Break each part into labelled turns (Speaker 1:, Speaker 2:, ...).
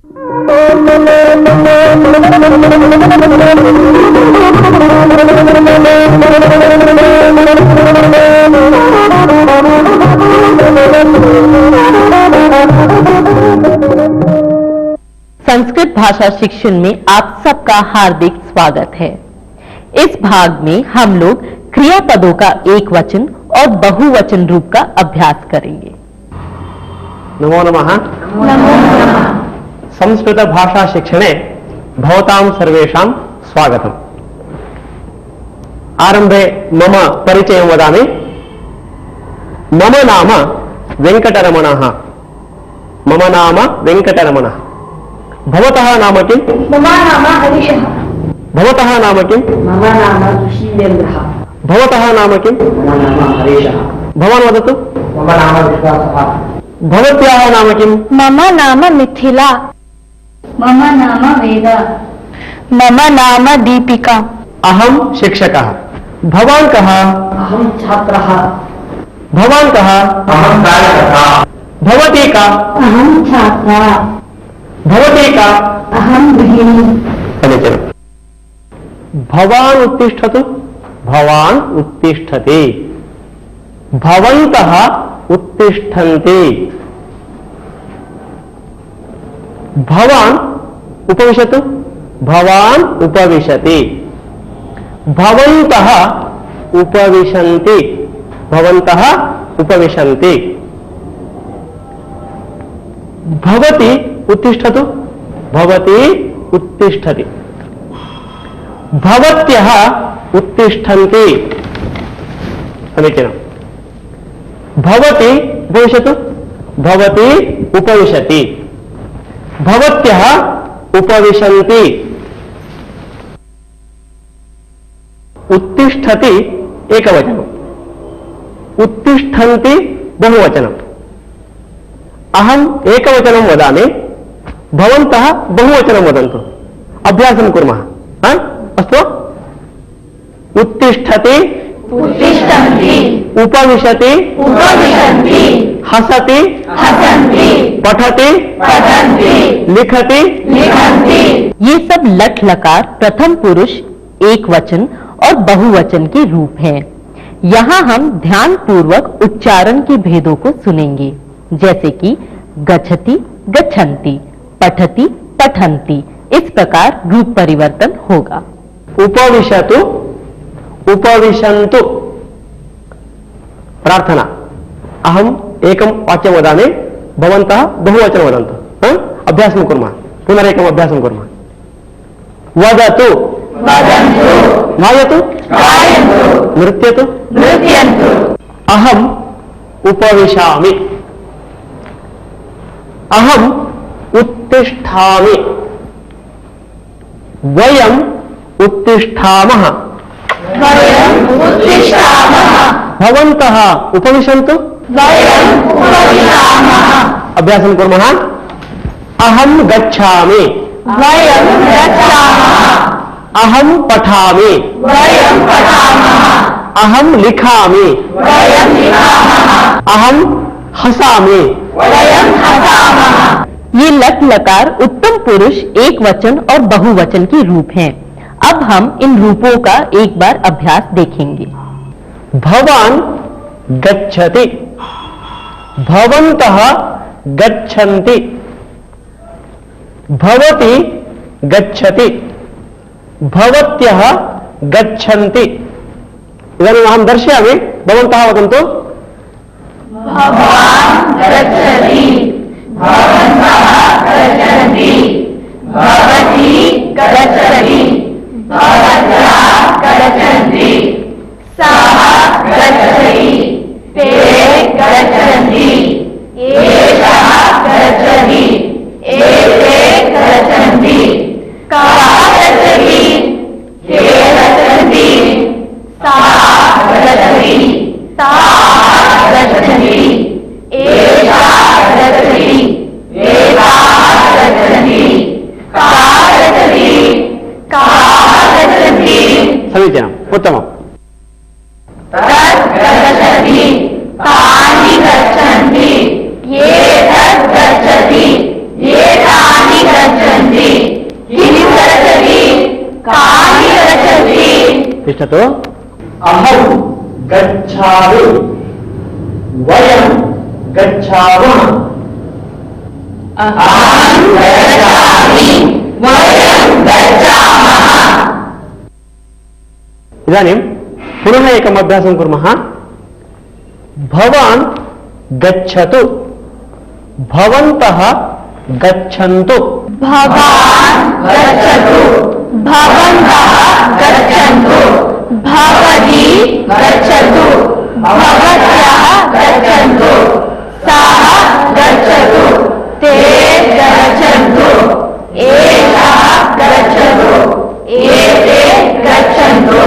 Speaker 1: संस्कृत भाषा शिक्षण में आप सबका हार्दिक स्वागत है। इस भाग में हम लोग क्रियापदों का एक वचन और बहुवचन रूप का अभ्यास करेंगे।
Speaker 2: नमो नमः। संस्कृत भाषा शिक्षणे भवतां सर्वेषां स्वागतम्। आरंभे मम परिचयं वदामि। मम नाम वेंकटरमणः। मम नाम वेंकटरमणः। भवतः नाम किं?
Speaker 3: मम नाम हरीशः।
Speaker 2: भवतः नाम किं?
Speaker 3: मम नाम ऋषीन्द्रः।
Speaker 2: भवतः नाम किं?
Speaker 3: मम नाम हरीशः।
Speaker 2: भवान् वदतु।
Speaker 3: मम नाम विश्वासः।
Speaker 2: भवत्याः नाम किं?
Speaker 1: मम नाम मिथिला।
Speaker 3: मम नाम वेद।
Speaker 1: मम नाम दीपिका।
Speaker 2: अहं शिक्षकः। भवान् कः?
Speaker 3: अहं छात्रः।
Speaker 2: भवान् कः?
Speaker 3: अहं कार्यकर्ता।
Speaker 2: भवती का?
Speaker 3: अहं छात्रा।
Speaker 2: भवती का?
Speaker 3: अहं गृहिणी।
Speaker 2: समीचीनम्। भवान् उत्तिष्ठतु। भवान् उत्तिष्ठति। भवन्तः उत्तिष्ठन्ति। भवान् उपविशतु। भवान् उपविशति। भवन्तः उपविशन्ति। भवन्तः उपविशन्ति। भवती उत्तिष्ठतु। भवती उत्तिष्ठति। भवत्यः उत्तिष्ठन्ति। समीचीनम्। भवती उपविशतु। भवती उपविशति। भवत्यः उपविशन्ति। उत्तिष्ठति एकवचनम्। उत्तिष्ठन्ति बहुवचनम्। अहम् एकवचनं वदामि, भवन्तः बहुवचनं वदन्तु। अभ्यासं कुर्मः। अस्तु। उत्तिष्ठति।
Speaker 3: उत्तिष्ठन्ति।
Speaker 2: उपविशति।
Speaker 3: उपविशन्ति।
Speaker 2: हसति।
Speaker 3: हसन्ति।
Speaker 2: पठति।
Speaker 3: पठन्ति।
Speaker 2: लिखति।
Speaker 3: लिखन्ति।
Speaker 1: ये सब लट लकार प्रथम पुरुष एक वचन और बहुवचन के रूप हैं। यहाँ हम ध्यान पूर्वक उच्चारण के भेदों को सुनेंगे, जैसे कि गच्छति, गच्छन्ति, पठति, पठन्ति। इस प्रकार रूप परिवर्तन होगा।
Speaker 2: उपविशतु, उपविशन्तु। प्रार्थना। अहम् एकं वाक्यं वदामि, भवन्तः बहुवचनं वदन्तु। अभ्यासं कुर्मः। पुनरेकम् अभ्यासं कुर्मः। वदतु।
Speaker 3: वदन्तु।
Speaker 2: गायतु।
Speaker 3: गायन्तु।
Speaker 2: नृत्यतु।
Speaker 3: नृत्यन्तु।
Speaker 2: अहम् उपविशामि। अहम् उत्तिष्ठामि। वयम् उत्तिष्ठामः।
Speaker 3: वयम् उत्तिष्ठामः।
Speaker 2: भवन्तः उपविशन्तु।
Speaker 3: वयम् उपविशामः।
Speaker 2: अभ्यासं कुर्मः। अहं गच्छामि।
Speaker 3: वयम् गच्छामः।
Speaker 2: अहं पठामि।
Speaker 3: वयम् पठामः।
Speaker 2: अहं लिखामि।
Speaker 3: वयम् लिखामः।
Speaker 2: अहं हसामि।
Speaker 3: वयम् हसामः।
Speaker 1: ये लट लकार उत्तम पुरुष एक वचन और बहुवचन के रूप हैं। अब हम इन रूपों का एक बार अभ्यास देखेंगे।
Speaker 2: भवान् गच्छति। भवन्तः गच्छन्ति। भवती गच्छति। भवत्यः गच्छन्ति। इदानीम् अहं दर्शयामि, भवन्तः वदन्तु।
Speaker 3: भवान् गच्छति। भवन्तः गच्छन्ति। भवती गच्छति। भवत्यः गच्छन्ति। सः गच्छति। ते गच्छन्ति। एषः गच्छति। एते गच्छन्ति। कः गच्छति। के गच्छन्ति। सा गच्छति। ताः गच्छन्ति। एषा गच्छति। एताः गच्छन्ति। का गच्छति। काः गच्छन्ति।
Speaker 2: समीचीनम्। उत्तमम्।
Speaker 3: तत् गच्छति। तानि गच्छन्ति। ये तत् गच्छति। एतानि
Speaker 2: तिष्ठतु। अहं गच्छामि, वयं गच्छामः।
Speaker 3: अहं गच्छामि, वयं गच्छामः।
Speaker 2: इदानीं पुनः एकम् अभ्यासं कुर्मः। भवान् गच्छतु, भवन्तः गच्छन्तु।
Speaker 3: भवान् गच्छतु, भवन्तः गच्छन्तु, भवती गच्छतु, भवत्यः गच्छन्तु, सः गच्छतु, ते गच्छन्तु, एषः गच्छतु, एते गच्छन्तु,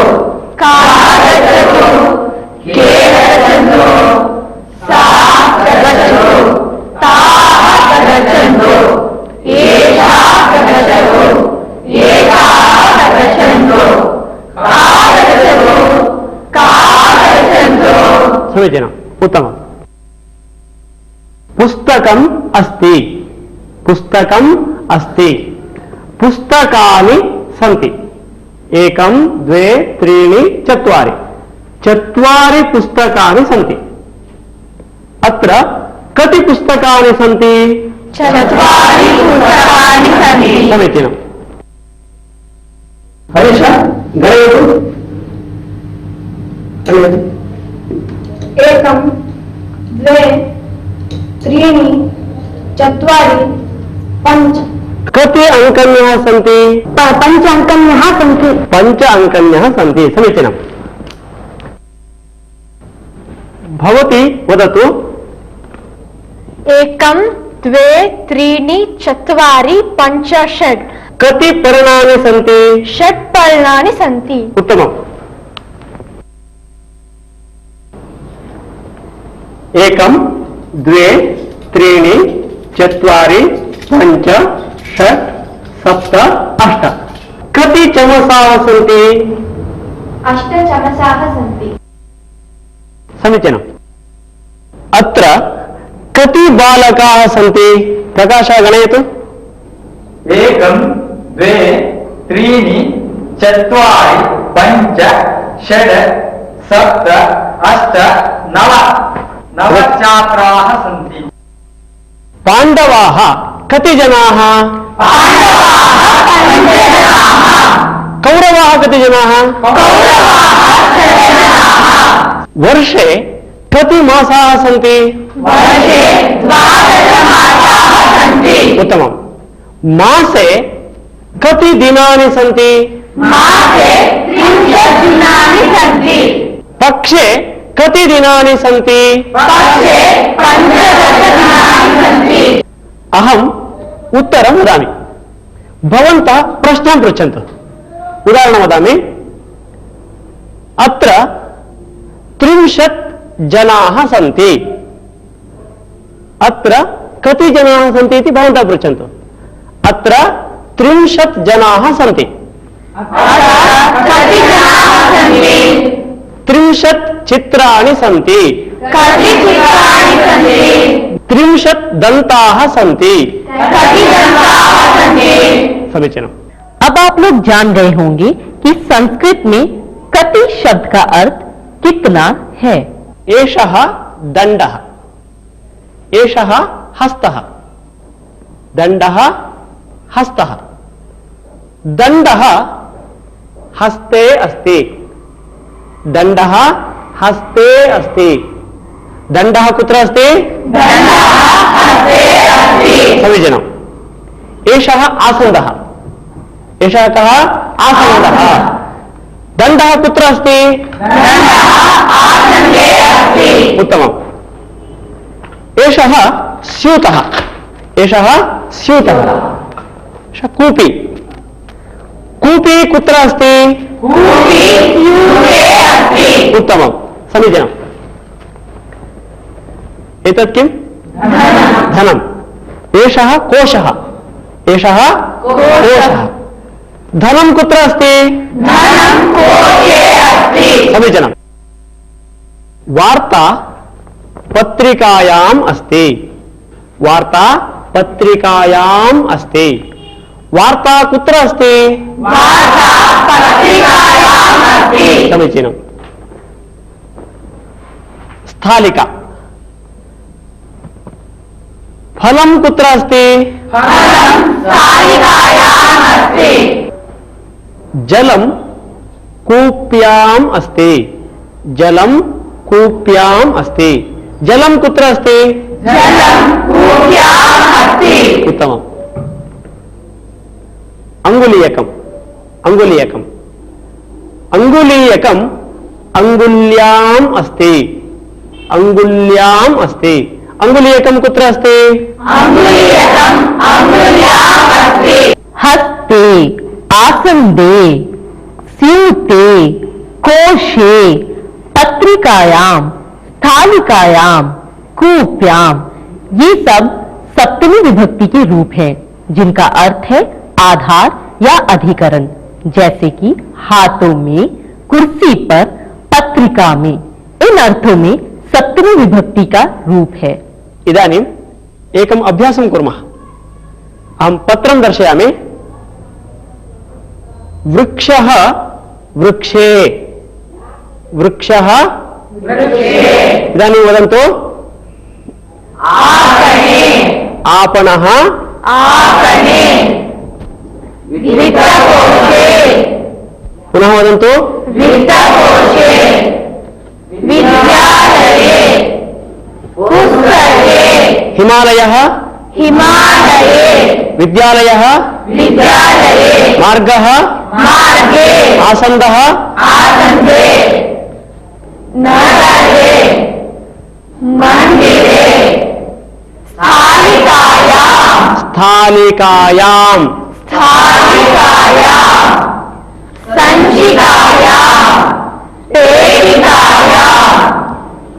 Speaker 3: कः गच्छतु, के गच्छन्तु, सा गच्छतु, ताः गच्छन्तु, एषः गच्छतु, एताः गच्छन्तु, कः गच्छतु, कः गच्छन्तु।
Speaker 2: समीचीनम्, उत्तमम्। पुस्तकम् अस्ति, पुस्तकम् अस्ति, पुस्तकानि सन्ति। एकं द्वे त्रीणि चत्वारि, चत्वारि पुस्तकानि सन्ति। अत्र कति पुस्तकानि सन्ति?
Speaker 3: चत्वारि पुस्तकानि सन्ति।
Speaker 2: समीचीनम्। हरीश गणयतु।
Speaker 4: एकं द्वे त्रीणि चत्वारि पञ्च।
Speaker 2: कति अङ्कन्यः सन्ति?
Speaker 4: पञ्च अङ्कन्यः सन्ति।
Speaker 2: पञ्च अङ्कन्यः सन्ति। समीचीनम्। भवती वदतु।
Speaker 4: एकं द्वे त्रीणि चत्वारि पञ्च षट्।
Speaker 2: कति पर्णानि सन्ति?
Speaker 4: षट् पर्णानि सन्ति।
Speaker 2: उत्तमम्। एकं द्वे त्रीणि चत्वारि पञ्च षट् सप्त अष्ट। कति चमसाः सन्ति?
Speaker 4: अष्ट चमसाः सन्ति।
Speaker 2: समीचीनम्। अत्र कति बालकाः सन्ति? प्रकाशः गणयतु।
Speaker 5: एकं द्वे त्रीणि चत्वारि पञ्च षड् सप्त अष्ट नव। नव छात्राः सन्ति।
Speaker 2: पाण्डवाः कति जनाः? कौरवाः कति जनाः? वर्षे कति मासाः सन्ति?
Speaker 3: वर्षे 12 मासाः सन्ति।
Speaker 2: उत्तमम्। मासे कति दिनानि सन्ति?
Speaker 3: मासे 30 दिनानि सन्ति।
Speaker 2: पक्षे कति दिनानि सन्ति?
Speaker 3: पक्षे 15 दिनानि सन्ति।
Speaker 2: अहम् उत्तरं वदामि, भवन्तः प्रश्नं पृच्छन्तु। उदाहरणं वदामि। अत्र 30 जनाः सन्ति। अत्र कति जनाः सन्ति इति भवन्तः पृच्छन्तु। अत्र 30 जनाः सन्ति।
Speaker 3: कति जनाः सन्ति?
Speaker 2: 30 चित्राणि सन्ति।
Speaker 3: कति चित्राणि सन्ति?
Speaker 2: 30 दन्ताः सन्ति।
Speaker 3: कति दन्ताः सन्ति?
Speaker 2: समीचीनम्।
Speaker 1: अब आप लोग जान गए होंगे कि संस्कृत में कति शब्द का अर्थ कितना है।
Speaker 2: एषः दण्डः, एषः हस्तः, दण्डः हस्तः, दण्डः हस्ते अस्ति, दण्डः हस्ते अस्ति, दण्डः कुत्र अस्ति? समीचीनम्। एषः आसन्दः, एषः कः? आसन्दः। दण्डः कुत्र अस्ति? उत्तमम्। एषः स्यूतः, एषः स्यूतः। एषः कूपी, कूपी कुत्र अस्ति? उत्तमम्, समीचीनम्। एतत् किम्? धनम्। एषः कोशः, एषः कोशः। धनं कुत्र अस्ति? समीचीनम्। वार्ता पत्रिकायाम् अस्ति, वार्ता पत्रिकायाम् अस्ति, वार्ता कुत्र अस्ति?
Speaker 3: वार्ता पत्रिकायाम् अस्ति।
Speaker 2: समीचीनम्। स्थालिका। फलं कुत्र अस्ति?
Speaker 3: फलं स्थालिकायाम् अस्ति।
Speaker 2: जलं कूप्याम् अस्ति। जलं कूप्याम् अस्ति। जलं कुत्र अस्ति?
Speaker 3: जलं कूप्याम् अस्ति।
Speaker 2: उत्तमम्। अंगुलीयकम्। अंगुलीयकम्। अंगुलीयकम् अंगुल्याम् अस्ति। अंगुल्याम् अस्ति। अंगुलीयकम् कुत्र अस्ति?
Speaker 3: अंगुलीयकम् अंगुल्याम् अस्ति।
Speaker 1: हस्ते, आसन्दे, स्यूते, कोशे, पत्रिकायाम, स्थालिकायाम, कूप्याम, ये सब सप्तमी विभक्ति के रूप हैं जिनका अर्थ है आधार या अधिकरण, जैसे कि हाथों में, कुर्सी पर, पत्रिका में। इन अर्थों में सप्तमी विभक्ति का रूप है।
Speaker 2: इदानीम् एकम् अभ्यासं कुर्मः। अहं पत्रं दर्शयामि। वृक्षः वृक्षे। वृक्षः
Speaker 3: वृक्षे।
Speaker 2: इदानीं वदन्तु।
Speaker 3: आपणे।
Speaker 2: आपणः
Speaker 3: आपणे। वित्तकोशे।
Speaker 2: पुनः वदन्तु।
Speaker 3: वित्तकोशे। विद्यालये। पुस्तके।
Speaker 2: हिमालयः
Speaker 3: हिमालये।
Speaker 2: विद्यालयः
Speaker 3: विद्यालये।
Speaker 2: मार्गः
Speaker 3: मार्गे।
Speaker 2: आसन्दः
Speaker 3: आसन्दे। नगरे। मन्दिरे। स्थालिकायाम्।
Speaker 2: स्थालिकायाम्
Speaker 3: स्थालिकायाम्। सञ्चिकायाम्। पेटिकायाम्।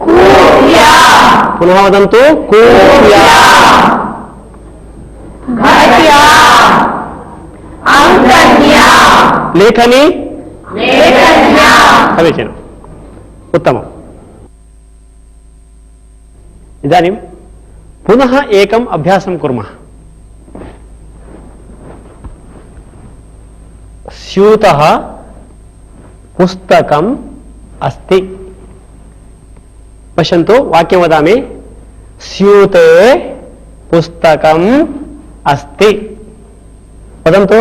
Speaker 3: कूप्याम्।
Speaker 2: पुनः वदन्तु। कूप्याम्
Speaker 3: घट्याम्। अङ्कन्याम्।
Speaker 2: लेखनी
Speaker 3: लेखन्याम्।
Speaker 2: समीचीनम्। उत्तमम्। इदानीं पुनः एकम् अभ्यासं कुर्मः। स्यूतः पुस्तकम् अस्ति। पश्यन्तु, वाक्यं वदामि। स्यूते पुस्तकम् अस्ति। वदन्तु।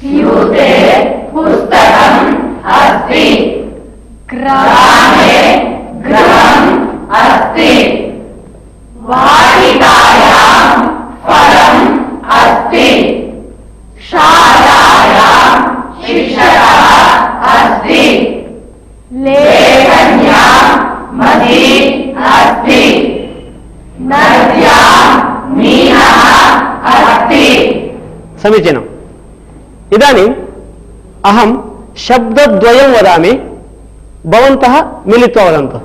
Speaker 3: स्यूते पुस्तकम् अस्ति। ग्रामे गृहम् अस्ति। वाटिकायां फलम् अस्ति। शालायां शिक्षकः अस्ति। लेखन्यां मती अस्ति। नद्यां मीनः अस्ति।
Speaker 2: समीचीनम्। इदानीम् अहं शब्दद्वयं वदामि, भवन्तः मिलित्वा वदन्तु,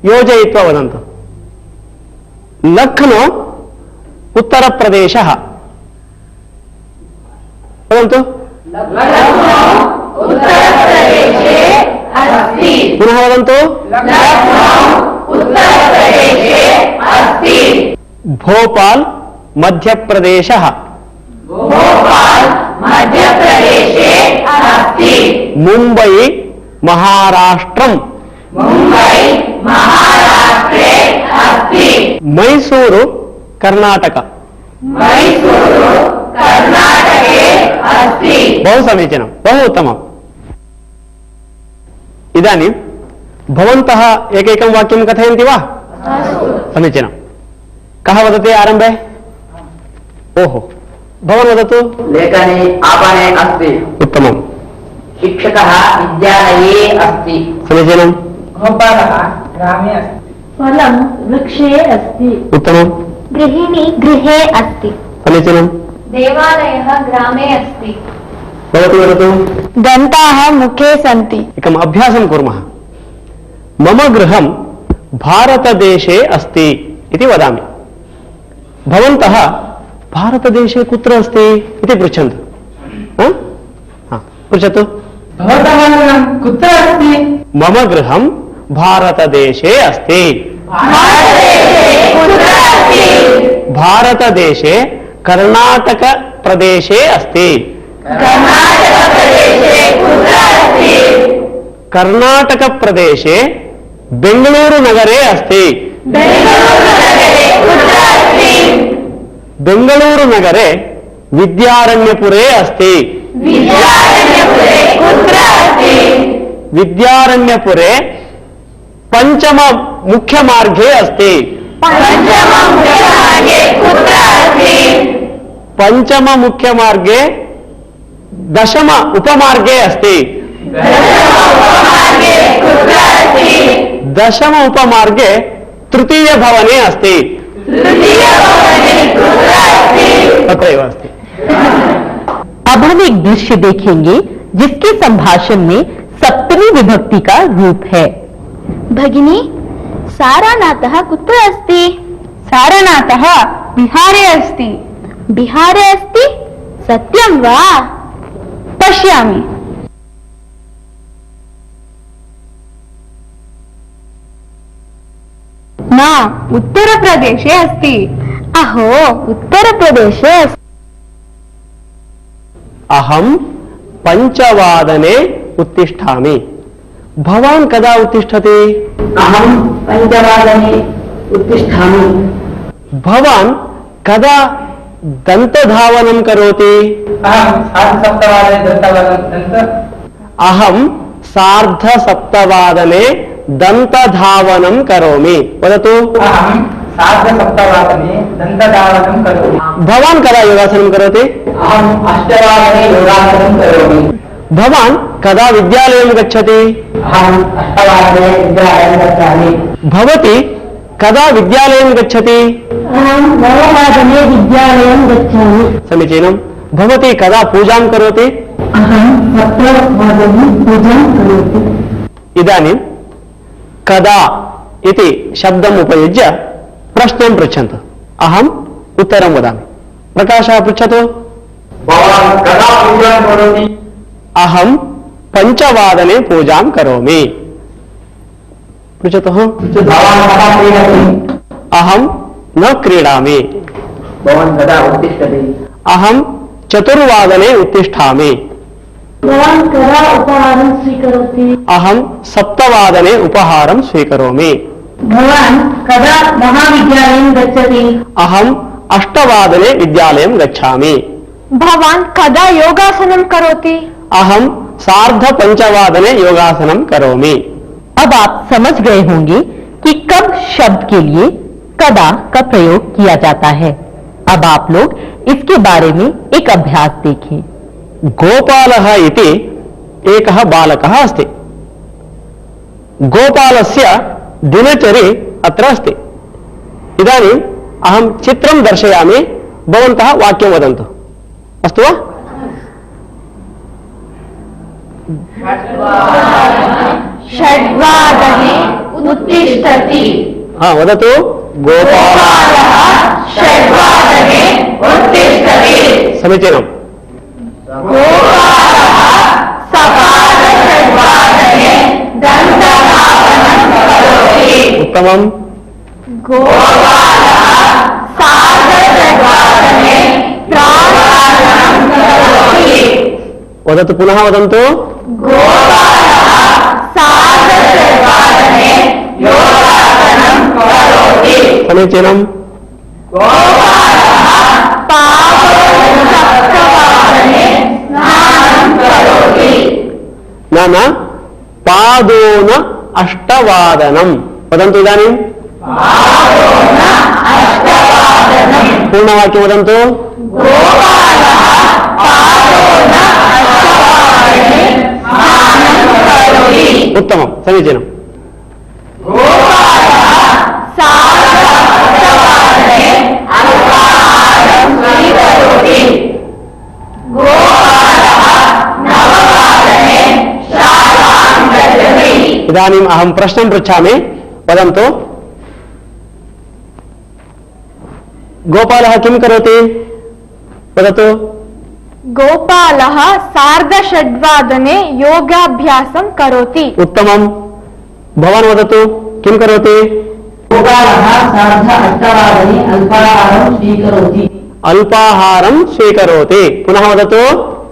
Speaker 2: योजयित्वा वदन्तु। लख्नौ उत्तरप्रदेशः। वदन्तु।
Speaker 3: लख्नौ उत्तरप्रदेशे अस्ति।
Speaker 2: पुनः वदन्तु।
Speaker 3: लख्नौ उत्तरप्रदेशे अस्ति।
Speaker 2: भोपाल मध्यप्रदेशः।
Speaker 3: भोपाल मध्यप्रदेशे अस्ति।
Speaker 2: मुम्बै महाराष्ट्रम्।
Speaker 3: मुम्बै महाराष्ट्रे अस्ति।
Speaker 2: मैसूरु कर्णाटक।
Speaker 3: मैसूरु कर्णाटके अस्ति।
Speaker 2: बहु समीचीनं, बहु उत्तमम्। इदानीं भवन्तः एकैकं वाक्यं कथयन्ति वा? समीचीनं। कः वदति आरम्भे? ओहो, भवान् वदतु।
Speaker 6: लेखनी आपणे अस्ति।
Speaker 2: उत्तमम्।
Speaker 6: शिक्षकः विद्यालये अस्ति।
Speaker 2: समीचीनं।
Speaker 6: गोपालः ग्रामे अस्ति।
Speaker 4: फलं वृक्षे अस्ति।
Speaker 2: उत्तमम्।
Speaker 4: गृहिणी गृहे अस्ति।
Speaker 2: समीचीनं।
Speaker 4: देवालयः ग्रामे अस्ति।
Speaker 2: भवतु वदतु।
Speaker 4: दन्ताः मुखे सन्ति।
Speaker 2: एकम् अभ्यासं कुर्मः। मम गृहं भारतदेशे अस्ति इति वदामि। भवन्तः भारतदेशे कुत्र अस्ति इति पृच्छन्तु। पृच्छतु।
Speaker 6: भवतः गृहं कुत्र अस्ति?
Speaker 2: मम गृहं भारतदेशे अस्ति।
Speaker 3: भारतदेशे कुत्र अस्ति?
Speaker 2: भारतदेशे कर्णाटक प्रदेशे अस्ति। कर्नाटक प्रदेशे बेंगलुरु नगरे अस्ति। बेंगलुरु नगरे विद्यारण्यपुरे अस्ति। विद्यारण्यपुरे पंचम मुख्य मार्गे अस्ति। पंचम मुख्य मार्गे दशम उपमार्गे अस्ति। दशम उपमार्गे तृतीय भवने अस्ति। तत्रैव अस्ति।
Speaker 1: अब हम एक दृश्य देखेंगे जिसके संभाषण में सप्तमी विभक्ति का रूप है।
Speaker 4: भगिनी, सारनाथः कुत्र अस्ति? सारनाथः बिहारे अस्ति। बिहारे अस्ति? सत्यं वा? पश्यामि। न, उत्तरप्रदेशे अस्ति। अहो, उत्तरप्रदेशे अस्ति।
Speaker 2: अहम पंचवादने उत्तिष्ठामि। भवान कदा उत्तिष्ठति?
Speaker 6: अहं पञ्चवादने उत्तिष्ठामि।
Speaker 2: भवान कदा दंतधावनं करोति?
Speaker 6: अहं सार्धसप्तवादने
Speaker 2: अहम सार्धसप्तवादने दंतधावनं करोमि। वदतु।
Speaker 6: अहं सार्धसप्तवादने दन्तधावनं करोमि।
Speaker 2: भवान कदा योगासनं करोति?
Speaker 6: अहम् अष्टवादने योगासनं करोमि।
Speaker 2: भवान कदा विद्यालयं गच्छति?
Speaker 6: अहम् अष्टवादने विद्यालयं गच्छामि।
Speaker 2: भवती कदा विद्यालयं गच्छति?
Speaker 4: अहं नववादने विद्यालयं गच्छामि।
Speaker 2: समीचीनं। भवती कदा पूजां करोति?
Speaker 4: अहं सप्तवादने पूजां करोमि।
Speaker 2: इदानीं कदा इति शब्दम् उपयुज्य प्रश्नं पृच्छन्तु। अहम् उत्तरं वदामि। प्रकाशः पृच्छतु।
Speaker 5: भवान् कदा पूजां करोति?
Speaker 2: अहं पंचवादने पूजां करोमि। पृच्छतु।
Speaker 6: भवान् कदा क्रीडति?
Speaker 2: अहं न क्रीडामि।
Speaker 6: भवान् कदा उत्तिष्ठति?
Speaker 2: अहं चतुर्वादने उत्तिष्ठामि।
Speaker 4: भवान् कदा उपहारं स्वीकरोति?
Speaker 2: अहं सप्तवादने उपहारं स्वीकरोमि।
Speaker 4: भवान् कदा महाविद्यालयं गच्छति?
Speaker 2: अहम् अष्टवादने विद्यालयं गच्छामि।
Speaker 4: भवान् कदा योगासनं करोति?
Speaker 2: अहं सार्धपंचवादने योगासनं करोमि।
Speaker 1: अब आप समझ गए होंगे कि कब शब्द के लिए कदा का प्रयोग किया जाता है। अब आप लोग इसके बारे में एक अभ्यास देखें।
Speaker 2: गोपालः इति एकः बालकः अस्ति। गोपालस्य दिनचरी अत्र अस्ति। इदानीम् अहं चित्रं दर्शयामि, भवन्तः वाक्यं वदन्तु। अस्तु वा?
Speaker 3: षड्वादने उत्तिष्ठति।
Speaker 2: वदतु। गोपालः
Speaker 3: षड्वादने उत्तिष्ठति।
Speaker 2: समीचीनम्।
Speaker 3: गोपालः सपादषड्वादने दन्तधावनं करोति।
Speaker 2: उत्तमम्।
Speaker 3: गोपालः सार्धषड्वादने प्राणायामं करोति।
Speaker 2: वदतु, पुनः वदन्तु।
Speaker 3: गोपालः सार्धषड्वादने योगासनं करोति।
Speaker 2: समीचीनम्।
Speaker 3: गोपालः सप्तवादने स्नानं करोति।
Speaker 2: न पादोन अष्टवादनं। वदन्तु इदानीम्।
Speaker 3: पादोन अष्टवादनं।
Speaker 2: पूर्णवाक्यं वदन्तु।
Speaker 3: गोपालः पादोन अष्टवादने स्नानं करोति।
Speaker 2: उत्तमं, समीचीनम्।
Speaker 3: गोपालः सार्धसप्तवादने अल्पाहारं स्वीकरोति। गोपालः नववादने शालां गच्छति।
Speaker 2: इदानीम् अहं प्रश्नं पृच्छामि, वदन्तु। गोपालः किं करोति? वदतु।
Speaker 4: गोपालः सार्धषड्वादने योगाभ्यासं करोति।
Speaker 2: उत्तमम्। भवान् वदतु, किं करोति?
Speaker 6: गोपालः सार्ध अष्टवादने अल्पाहारं स्वीकरोति।
Speaker 2: अल्पाहारं स्वीकरोति। पुनः वदतु।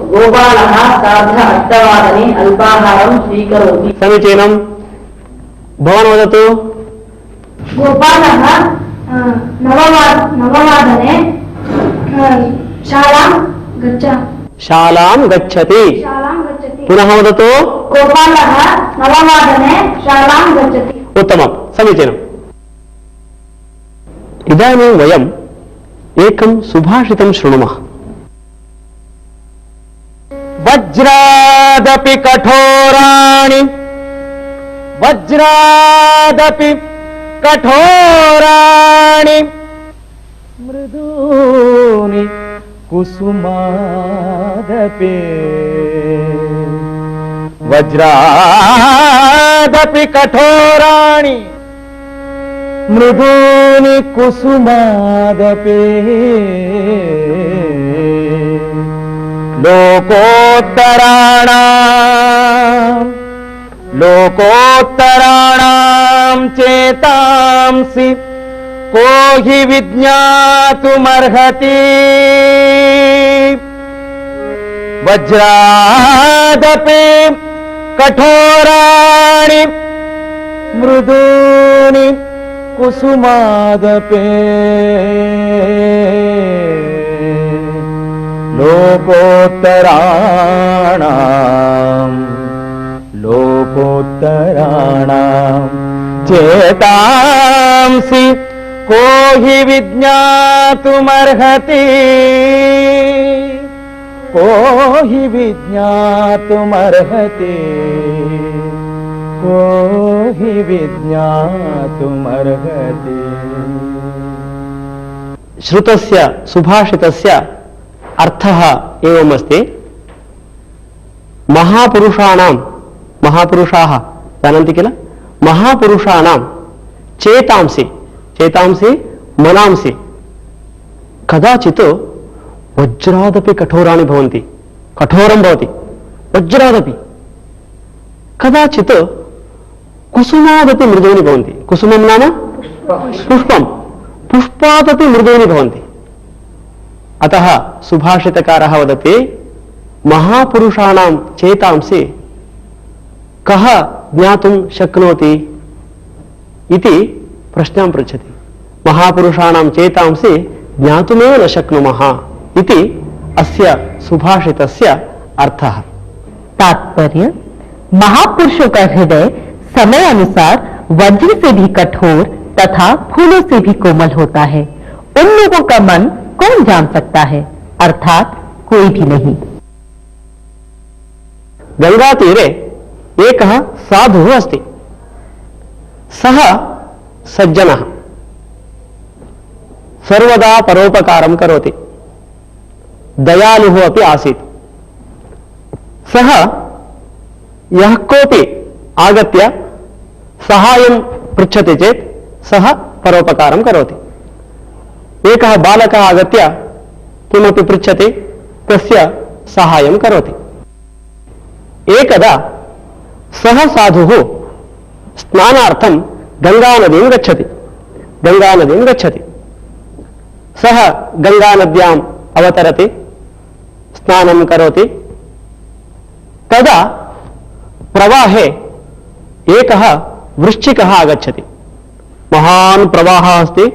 Speaker 6: गोपालः सार्ध अष्टवादने अल्पाहारं स्वीकरोति।
Speaker 2: समीचीनं। भवान् वदतु।
Speaker 4: गोपालः नववादने शालां
Speaker 2: गच्छति। पुनः वदतु।
Speaker 4: गोपालः नववादने शालां गच्छति।
Speaker 2: उत्तमं, समीचीनम्। इदानीं वयम् एकं सुभाषितं शृणुमः। वज्रादपि कठोराणि मृदूनि कुसुमादपि वज्रादपि कठोराणि मृदूनि कुसुमादपि लोकोत्तराणां चेतांसि को हि विज्ञातुमर्हति। वज्रादपि कठोराणि मृदूनि कुसुमादपि लोकोत्तराणां चेतांसि को हि विज्ञातुमर्हति। को हि विज्ञातुमर्हति। को हि विज्ञातुमर्हति। श्रुतस्य सुभाषितस्य अर्थः एवमस्ति। महापुरुषाः जानन्ति किल? महापुरुषाणां चेतांसि मनांसि कदाचित् वज्रादपि कठोराणि भवन्ति। कठोरं भवति वज्रादपि। कदाचित् कुसुमादपि मृदूनि भवन्ति। कुसुमं नाम पुष्पं। पुष्पादपि मृदूनि भवन्ति। अतः सुभाषितकारः वदति महापुरुषाणां चेतांसि कः ज्ञातुं शक्नोति इति प्रश्नं पृच्छति। महापुरुषाणां चेतांसि ज्ञातुमेव न शक्नुमः इति अस्य सुभाषितस्य अर्थः।
Speaker 1: तात्पर्य, महापुरुषों का हृदय समय अनुसार वज्र से भी कठोर तथा फूलों से भी कोमल होता है। उन लोगों का मन कौन जान सकता है? अर्थात कोई भी नहीं।
Speaker 2: गंगातीरे एकः साधुः अस्ति। सः सज्जनः सर्वदा परोपकारं करोति। दयालुः अपि आसीत्। सः यः कोऽपि आगत्य सहायं पृच्छति चेत् सः परोपकारं करोति। एकः बालकः आगत्य किमपि पृच्छति, तस्य सहायं करोति। एकदा सः साधुः स्नानार्थं गंगानदीं गच्छति। सः गंगानद्याम् अवतरति, स्नानं करोति। तदा प्रवाहे एकः वृश्चिकः आगच्छति। महान् प्रवाहः अस्ति।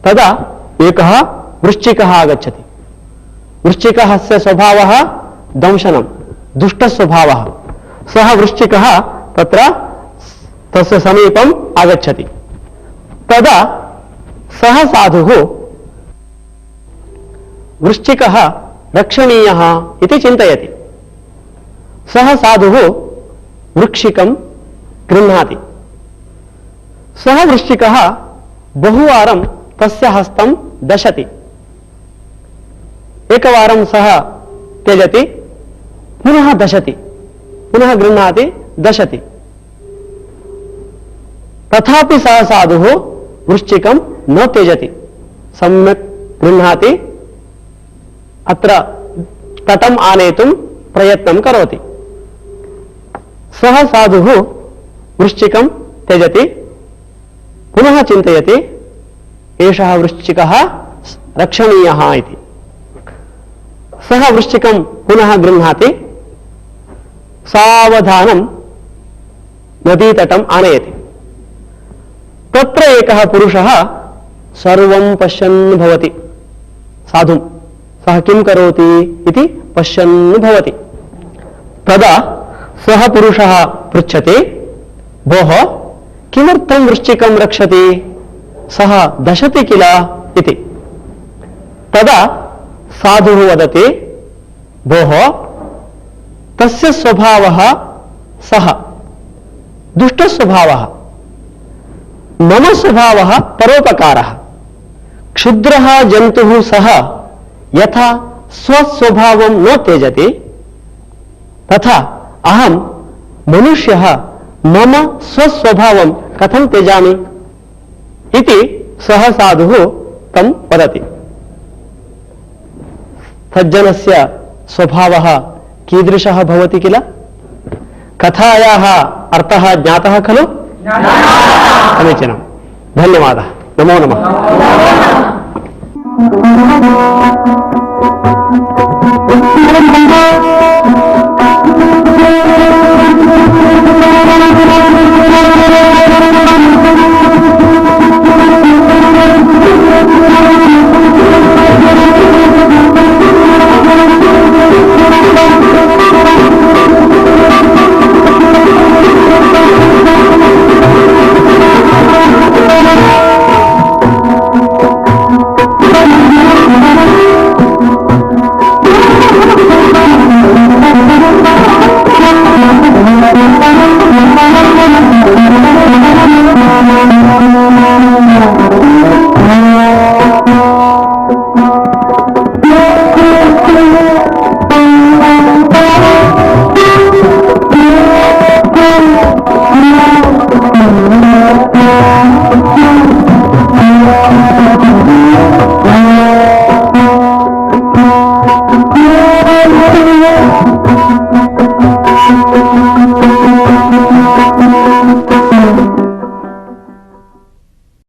Speaker 2: तदा एकः वृश्चिकः आगच्छति। वृश्चिकस्य स्वभावः दंशनं, दुष्टस्वभावः। सः वृश्चिकः तत्र तस्य समीपम् आगच्छति। तदा सः साधुः वृश्चिकः रक्षणीयः इति चिन्तयति। सः साधुः वृश्चिकं गृह्णाति। सः वृश्चिकः बहुवारं तस्य हस्तं दशति। एकवारं सः त्यजति, पुनः दशति, पुनः गृह्णाति, दशति। तथापि सः साधुः वृश्चिकं न त्यजति, सम्यक् गृह्णाति, अत्र तटम् आनेतुं प्रयत्नं करोति। सः साधुः वृश्चिकं त्यजति, पुनः चिन्तयति, एषः वृश्चिकः रक्षणीयः इति। सः वृश्चिकं पुनः गृह्णाति, सावधानं नदीतटम् आनयति। तत्र एकः पुरुषः सर्वं पश्यन् भवति। साधुं सः किं करोति इति पश्यन् भवति। तदा सः पुरुषः पृच्छति, भोः किमर्थं वृश्चिकं रक्षति, सः दशति किल इति। तदा साधुः वदति, भोः तस्य स्वभावः सः दुष्टस्वभावः, मम स्वभावः परोपकारः। क्षुद्रः जन्तुः सः यथा स्वस्वभावं न त्यजति, तथा अहं मनुष्यः मम स्वस्वभावं कथं त्यजामि इति सः साधुः तं वदति। सज्जनस्य स्वभावः कीदृशः भवति किल? कथायाः अर्थः ज्ञातः खलु? समीचीनं, धन्यवादः, नमो नमः।